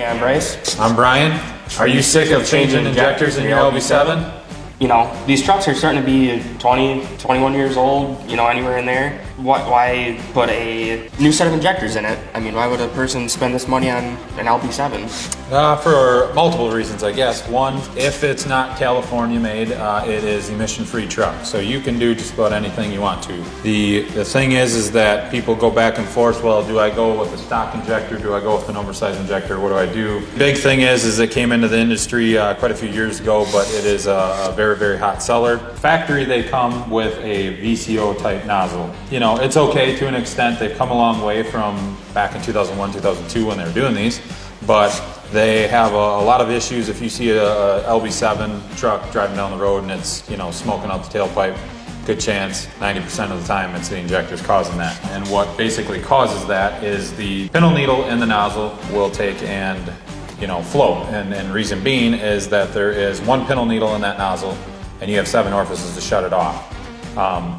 I'm Bryce. I'm Brian. Are you sick of changing injectors in your LB7? You know, these trucks are starting to be 20, 21 years old, you know, anywhere in there. Why put a new set of injectors in it? I mean, why would a person spend this money on an LB7? For multiple reasons, I guess. One, if it's not California made, it is emission-free truck. So you can do just about anything you want to. The thing is that people go back and forth, well, do I go with the stock injector? Do I go with an oversized injector? What do I do? Big thing is it came into the industry quite a few years ago, but it is a very, very hot seller. Factory, they come with a VCO type nozzle. You know, it's okay to an extent. They've come a long way from back in 2001, 2002 when they were doing these, but they have a lot of issues. If you see a LB7 truck driving down the road and it's, you know, smoking out the tailpipe, good chance, 90% of the time, it's the injectors causing that. And what basically causes that is the pintle needle in the nozzle will take and, you know, flow. And reason being is that there is one pintle needle in that nozzle and you have 7 orifices to shut it off.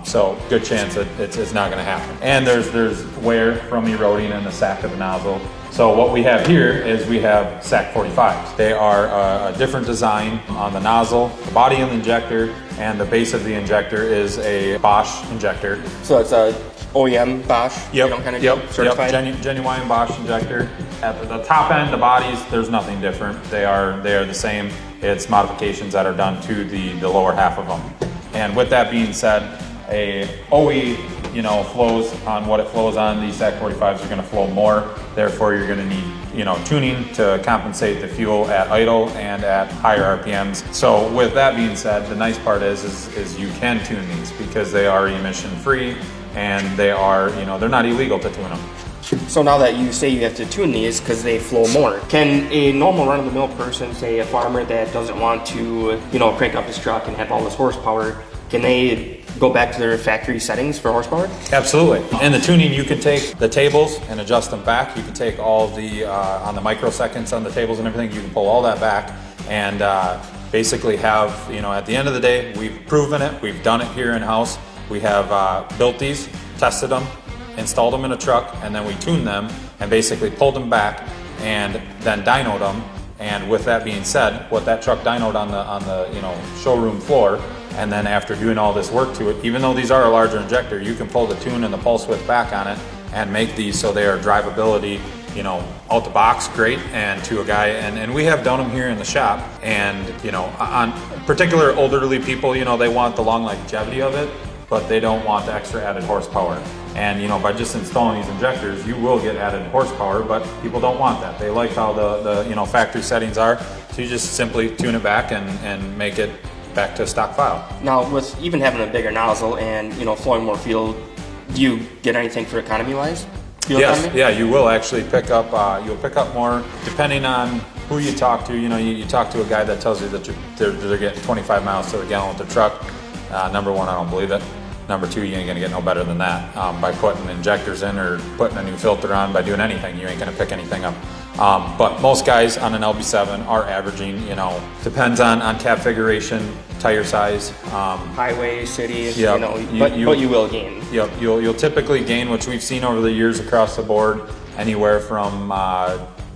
So good chance that it's not going to happen. And there's wear from eroding in the sack of the nozzle. So what we have here is we have SAC 45s. They are a different design on the nozzle, the body of the injector, and the base of the injector is a Bosch injector. So it's a OEM Bosch, Yep, you know, kind of certified? Yep. Genuine Bosch injector. At the top end, the bodies, there's nothing different. They are the same. It's modifications that are done to the lower half of them. And with that being said, a OE, you know, flows on what it flows on. These SAC 45s are going to flow more. Therefore, you're going to need, you know, tuning to compensate the fuel at idle and at higher RPMs. So with that being said, the nice part is you can tune these because they are emission free and they are, you know, they're not illegal to tune them. So now that you say you have to tune these because they flow more, can a normal run-of-the-mill person, say a farmer that doesn't want to, you know, crank up his truck and have all this horsepower, can they go back to their factory settings for horsepower? Absolutely. In the tuning, you can take the tables and adjust them back. You can take all the, on the microseconds on the tables and everything, you can pull all that back and basically have, you know, at the end of the day, we've proven it, we've done it here in-house. We have built these, tested them, installed them in a truck, and then we tuned them and basically pulled them back and then dynoed them. And with that being said, what that truck dynoed on the you know, showroom floor, and then after doing all this work to it, even though these are a larger injector, you can pull the tune and the pulse width back on it and make these so they are drivability, you know, out the box great and to a guy. And we have done them here in the shop. And, you know, on particular elderly people, you know, they want the long longevity of it, but they don't want the extra added horsepower. And, you know, by just installing these injectors, you will get added horsepower, but people don't want that. They like how the you know, factory settings are. So you just simply tune it back and make it back to stock file. Now, with even having a bigger nozzle and, you know, flowing more fuel, do you get anything for economy-wise? Yes, economy? Yeah, you will actually pick up, you'll pick up more depending on who you talk to. You know, you talk to a guy that tells you that they're getting 25 miles to the gallon with their truck. Number one, I don't believe it. Number two, you ain't gonna get no better than that. By putting injectors in or putting a new filter on, by doing anything, you ain't gonna pick anything up. But most guys on an LB7 are averaging, you know, depends on cab configuration, tire size. Highway, city, yep, you know, but you will gain. Yep, you'll typically gain, which we've seen over the years across the board, anywhere from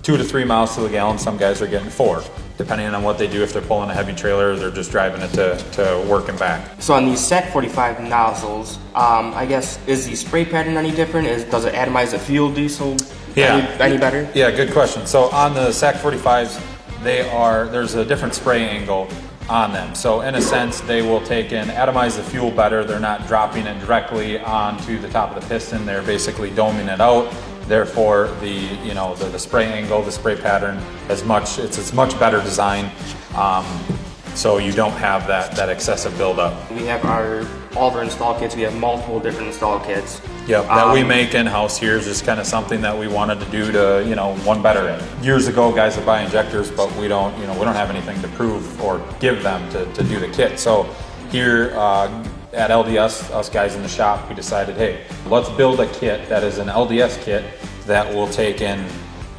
2 to 3 miles to the gallon. Some guys are getting 4. Depending on what they do, if they're pulling a heavy trailer or they're just driving it to work and back. So on these SAC 45 nozzles, I guess, is the spray pattern any different? Does it atomize the fuel diesel any better? Yeah, good question. So on the SAC 45s, there's a different spray angle on them. So in a sense, they will take and atomize the fuel better. They're not dropping it directly onto the top of the piston. They're basically doming it out. Therefore, the spray angle, the spray pattern, it's a much better design, so you don't have that excessive buildup. We have all of our install kits. We have multiple different install kits. Yep, that we make in-house here is just kind of something that we wanted to do to, you know, one better it. Years ago, guys would buy injectors, but we don't have anything to prove or give them to do the kit. So here, at LDS, us guys in the shop, we decided, hey, let's build a kit that is an LDS kit that will take in,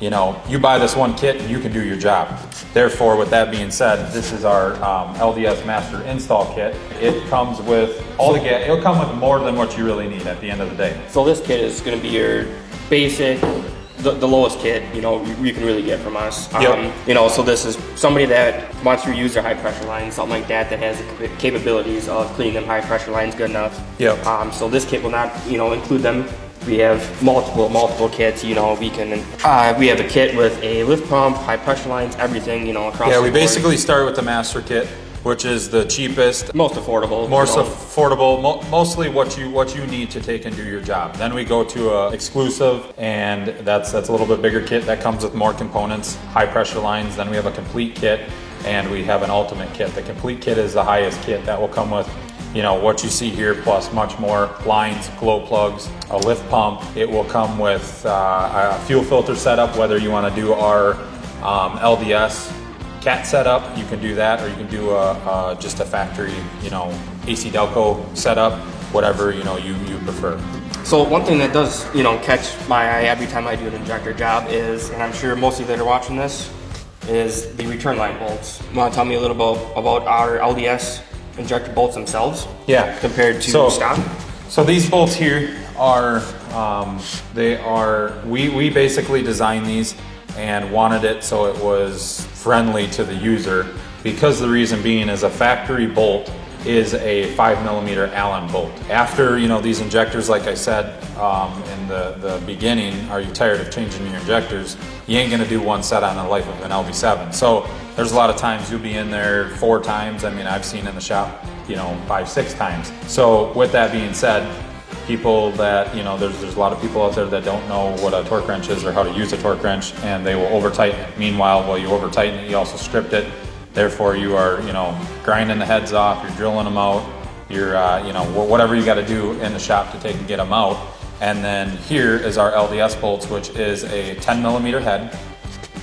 you know, you buy this one kit and you can do your job. Therefore, with that being said, this is our LDS Master Install Kit. It comes with it'll come with more than what you really need at the end of the day. So this kit is going to be your basic the lowest kit, you know, you can really get from us. Yep. You know, so this is somebody that wants to use their high pressure lines, something like that, that has the capabilities of cleaning them high pressure lines good enough. Yep. So this kit will not, you know, include them. We have multiple kits, you know, we have a kit with a lift pump, high pressure lines, everything, you know, across the Yeah, board. we basically start with the master kit, which is the cheapest, Most affordable. mostly what you need to take and do your job. Then we go to a exclusive, and that's a little bit bigger kit that comes with more components, high pressure lines. Then we have a complete kit, and we have an ultimate kit. The complete kit is the highest kit that will come with, you know, what you see here, plus much more lines, glow plugs, a lift pump. It will come with a fuel filter setup, whether you want to do our LDS cat setup, you can do that, or you can do just a factory, you know, AC Delco setup, whatever, you know, you prefer. So one thing that does, you know, catch my eye every time I do an injector job is, and I'm sure most of you that are watching this, is the return line bolts. You want to tell me a little bit about our LDS injector bolts themselves? Yeah. Compared to stock? So these bolts here are, we basically designed these and wanted it so it was friendly to the user, because the reason being is a factory bolt is a 5mm Allen bolt. After, you know, these injectors, like I said in the beginning, are you tired of changing your injectors? You ain't gonna do one set on the life of an LB7. So there's a lot of times you'll be in there 4 times. I mean, I've seen in the shop, you know, 5-6 times. So with that being said, people that, you know, there's a lot of people out there that don't know what a torque wrench is or how to use a torque wrench, and they will over tighten it. Meanwhile, while you over tighten it, you also stripped it. Therefore, you are, you know, grinding the heads off, you're drilling them out, you're, you know, whatever you got to do in the shop to take and get them out. And then here is our LDS bolts, which is a 10mm head,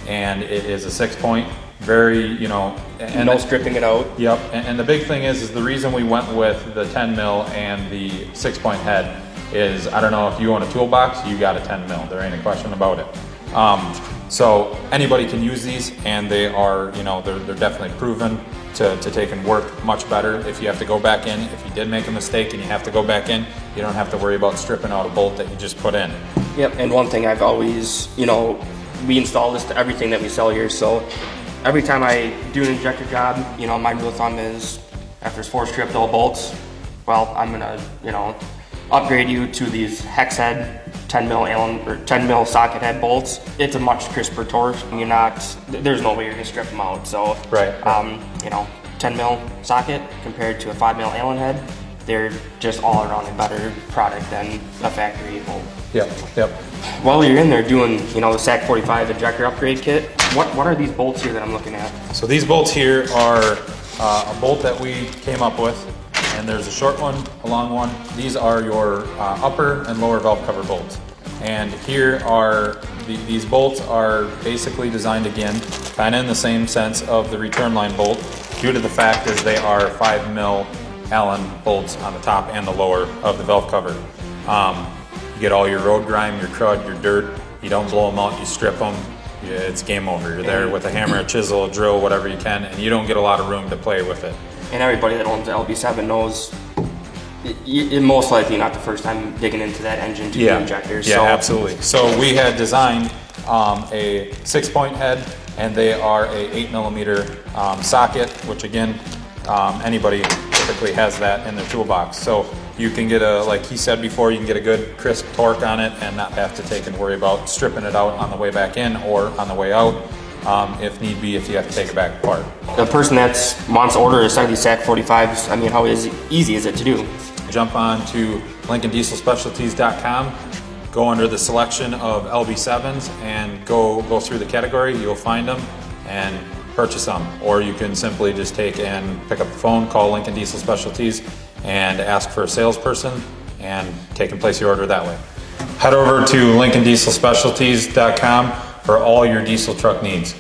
and it is a 6-point. Very, you know, and no stripping it out. Yep, and the big thing is the reason we went with the 10 mil and the 6-point head is, I don't know if you own a toolbox, you got a 10 mil. There ain't a question about it. So anybody can use these, and they are, you know, they're definitely proven to take and work much better. If you have to go back in, if you did make a mistake and you have to go back in, you don't have to worry about stripping out a bolt that you just put in. Yep, and one thing I've always, you know, we install this to everything that we sell here, so every time I do an injector job, you know, my rule of thumb is after it's 4 stripped all bolts, well, I'm gonna, you know, upgrade you to these hex head 10 mil Allen or 10 mil socket head bolts. It's a much crisper torque. You're not, there's no way you're gonna strip them out. So, right. You know, 10 mil socket compared to a 5 mil Allen head, they're just all around a better product than a factory bolt. Yep, yep. While you're in there doing, you know, the SAC 45 injector upgrade kit, what are these bolts here that I'm looking at? So these bolts here are a bolt that we came up with, and there's a short one, a long one. These are your upper and lower valve cover bolts. And here are, these bolts are basically designed again, kind of in the same sense of the return line bolt, due to the fact is they are 5 mil Allen bolts on the top and the lower of the valve cover. You get all your road grime, your crud, your dirt, you don't blow them out, you strip them, it's game over. You're there with a hammer, a chisel, a drill, whatever you can, and you don't get a lot of room to play with it. And everybody that owns the LB7 knows you're most likely not the first time digging into that engine to do injectors. Yeah, absolutely. So we had designed a 6-point head, and they are a 8mm socket, which again, anybody typically has that in their toolbox. So you can get a, like he said before, you can get a good crisp torque on it and not have to take and worry about stripping it out on the way back in or on the way out, if need be, if you have to take it back apart. The person that wants to order a set of these SAC 45s, I mean, how easy is it to do? Jump on to LincolnDieselSpecialties.com, go under the selection of LB7s and go through the category. You'll find them and purchase them. Or you can simply just take and pick up the phone, call Lincoln Diesel Specialties and ask for a salesperson and take and place your order that way. Head over to LincolnDieselSpecialties.com for all your diesel truck needs.